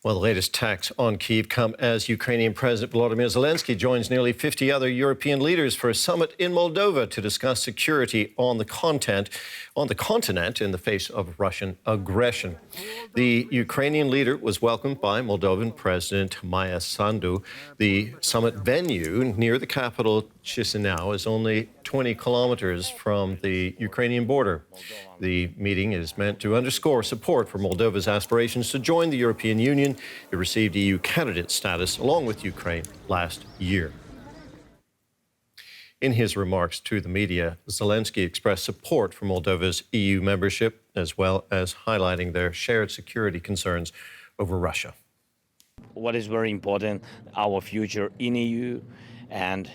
Well, the latest attacks on Kyiv come as Ukrainian President Volodymyr Zelensky joins nearly 50 other European leaders for a summit in Moldova to discuss security on the continent in the face of Russian aggression. The Ukrainian leader was welcomed by Moldovan President Maia Sandu. The summit venue near the capital, Chisinau, is only 20 kilometers from the Ukrainian border. The meeting is meant to underscore support for Moldova's aspirations to join the European Union. It received EU candidate status along with Ukraine last year. In his remarks to the media, Zelensky expressed support for Moldova's EU membership, as well as highlighting their shared security concerns over Russia. What is very important, our future in EU, and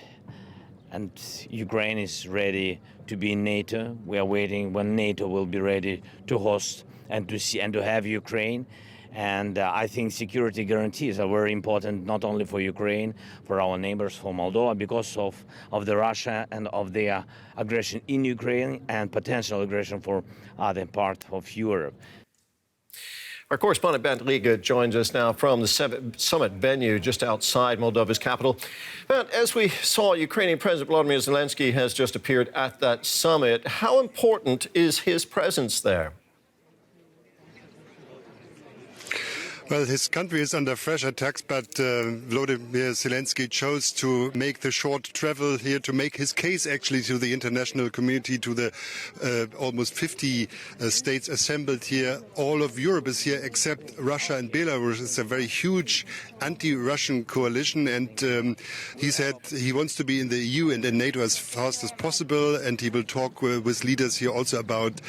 Ukraine is ready to be in NATO. We are waiting when NATO will be ready to host and to have Ukraine. And I think security guarantees are very important, not only for Ukraine, for our neighbors, for Moldova, because of the Russia and of their aggression in Ukraine and potential aggression for other parts of Europe. Our correspondent Bernd Riga joins us now from the summit venue just outside Moldova's capital. Bernd, as we saw, Ukrainian President Volodymyr Zelensky has just appeared at that summit. How important is his presence there? Well, his country is under fresh attacks, but Volodymyr Zelensky chose to make the short travel here to make his case actually to the international community, to the almost 50 states assembled here. All of Europe is here except Russia and Belarus. It's a very huge anti-Russian coalition, and he said he wants to be in the EU and in NATO as fast as possible, and he will talk with leaders here also about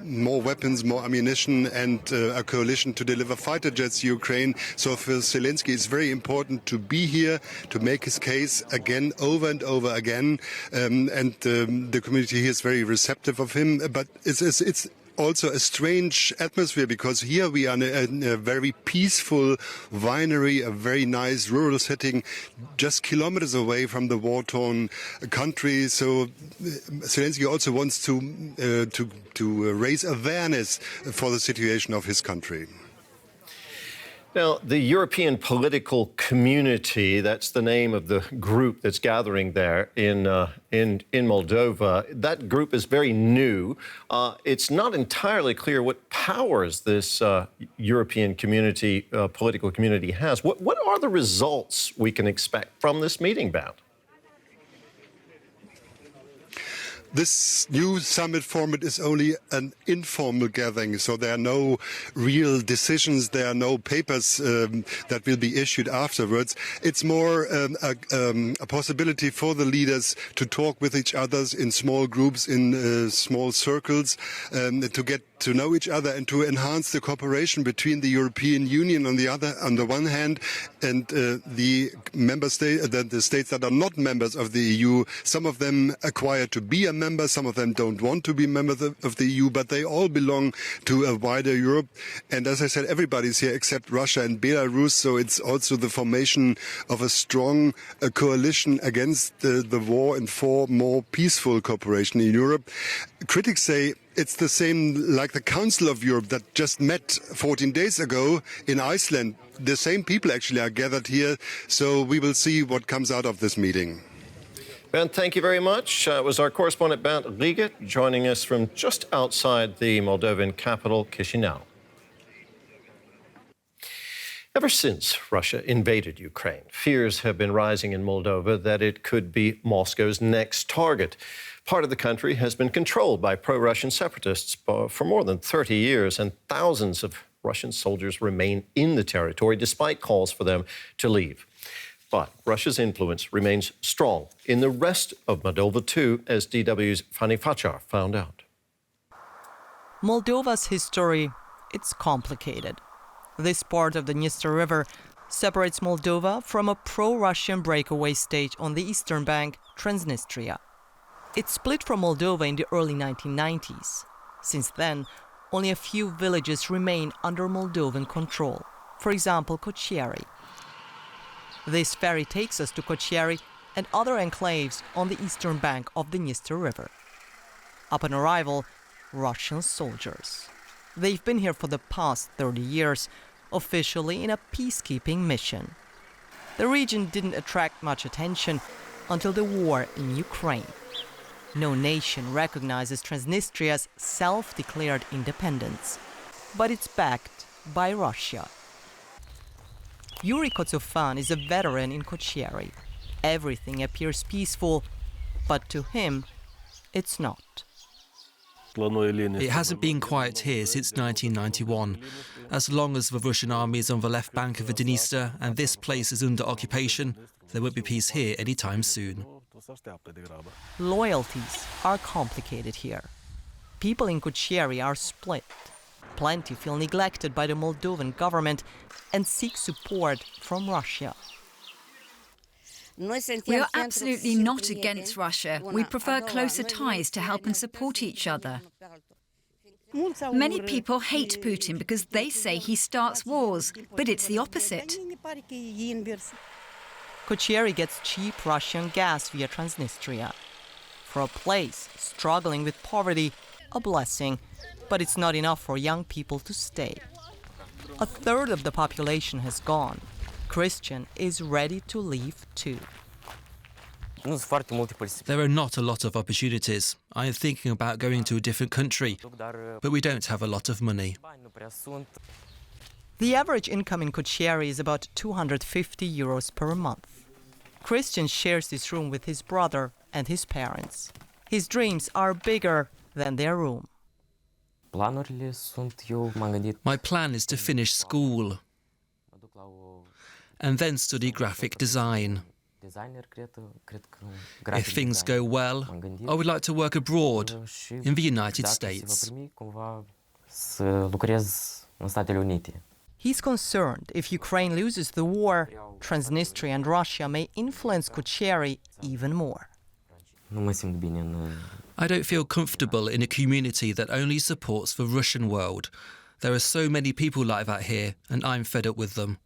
more weapons, more ammunition, and a coalition to deliver fighter jets to Ukraine. So for Zelensky, it's very important to be here, to make his case again, over and over again. And the community here is very receptive of him. But it's also a strange atmosphere, because here we are in a very peaceful winery, a very nice rural setting, just kilometers away from the war-torn country. So Zelensky also wants to raise awareness for the situation of his country. Now, the European political community, that's the name of the group that's gathering there in Moldova. That group is very new. It's not entirely clear what powers this European community, political community has. What are the results we can expect from this meeting, Bernd? This new summit format is only an informal gathering, so there are no real decisions, there are no papers that will be issued afterwards. It's more a possibility for the leaders to talk with each other in small groups, in small circles, to get to know each other and to enhance the cooperation between the European Union on the one hand, and the the states that are not members of the EU. Some of them acquire to be a member, some of them don't want to be members of the EU, but they all belong to a wider Europe. And as I said, everybody's here except Russia and Belarus, so it's also the formation of a strong coalition against the war and for more peaceful cooperation in Europe. Critics say it's the same like the Council of Europe that just met 14 days ago in Iceland. The same people actually are gathered here, so we will see what comes out of this meeting. Bernd, thank you very much. It was our correspondent Bernd Riga joining us from just outside the Moldovan capital, Chisinau. Ever since Russia invaded Ukraine, fears have been rising in Moldova that it could be Moscow's next target. Part of the country has been controlled by pro-Russian separatists for more than 30 years, and thousands of Russian soldiers remain in the territory despite calls for them to leave. But Russia's influence remains strong in the rest of Moldova too, as DW's Fanny Fachar found out. Moldova's history, it's complicated. This part of the Dniester River separates Moldova from a pro-Russian breakaway state on the eastern bank, Transnistria. It split from Moldova in the early 1990s. Since then, only a few villages remain under Moldovan control. For example, Kochiari. This ferry takes us to Kochiari and other enclaves on the eastern bank of the Dniester River. Upon arrival, Russian soldiers. They've been here for the past 30 years, officially in a peacekeeping mission. The region didn't attract much attention until the war in Ukraine. No nation recognizes Transnistria's self-declared independence, but it's backed by Russia. Yuri Kotsofan is a veteran in Kochieri. Everything appears peaceful, but to him, it's not. It hasn't been quiet here since 1991. As long as the Russian army is on the left bank of the Dniester and this place is under occupation, there won't be peace here anytime soon. Loyalties are complicated here. People in Kochieri are split. Plenty feel neglected by the Moldovan government and seek support from Russia. We are absolutely not against Russia. We prefer closer ties to help and support each other. Many people hate Putin because they say he starts wars, but it's the opposite. Kochieri gets cheap Russian gas via Transnistria. For a place struggling with poverty, a blessing, but it's not enough for young people to stay. A third of the population has gone. Christian is ready to leave too. There are not a lot of opportunities. I am thinking about going to a different country, but we don't have a lot of money. The average income in Kochieri is about 250 euros per month. Christian shares this room with his brother and his parents. His dreams are bigger than their room. My plan is to finish school and then study graphic design. If things go well, I would like to work abroad, in the United States. He's concerned if Ukraine loses the war, Transnistria and Russia may influence Kochieri even more. I don't feel comfortable in a community that only supports the Russian world. There are so many people like that here, and I'm fed up with them.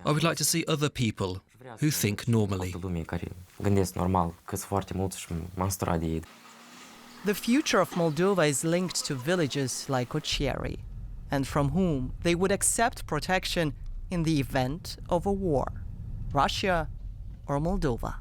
I would like to see other people who think normally. The future of Moldova is linked to villages like Kochieri, and from whom they would accept protection in the event of a war, Russia or Moldova.